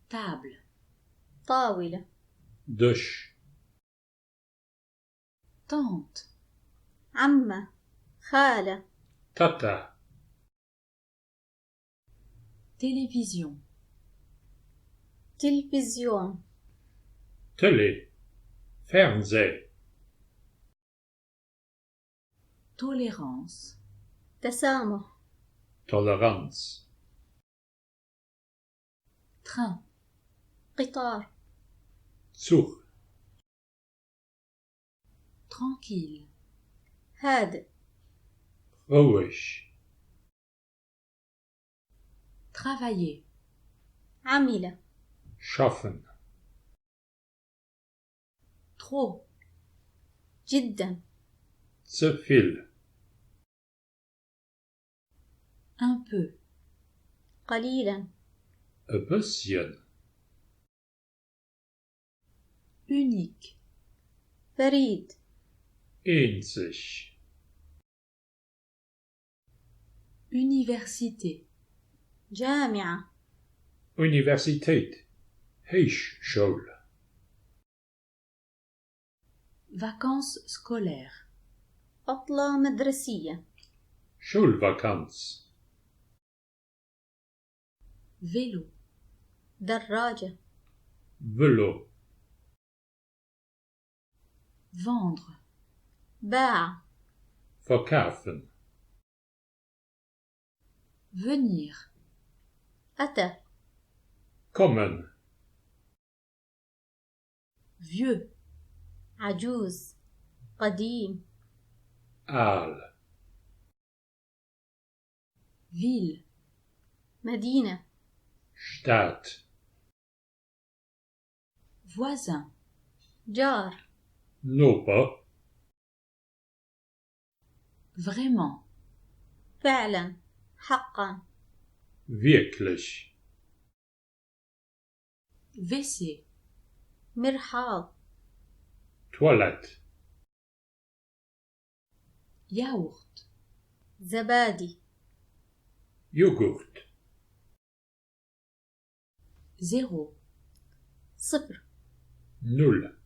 table, طاولة. دش. tante, عمة. خالة. تتا. télévision, تلفزيون. تلي. فرنزي. tolérance, تسامح. تولرانس. train, قطار. Zug. tranquille, هادئ. Ruhig. travailler, عمل. Schaffen. trop, جدا. Zu viel. un peu, قليلا. Ein bisschen. unique, فريد. Einzig. université, جامعة. Universität. Hochschule. vacances scolaires, عطلة مدرسية. Schulvakanz. vélo, دراجة. Velo. vendre, باع. Verkaufen. venir, أتى. Kommen. vieux, عجوز. قديم. Aal. ville, مدينة. Stadt. voisin, جار. Noper. vraiment, فعلا. حقا. Wirklich. WC, مرحاض. Toilette. yaourt, زبادي. Joghurt. zéro, 0. Null.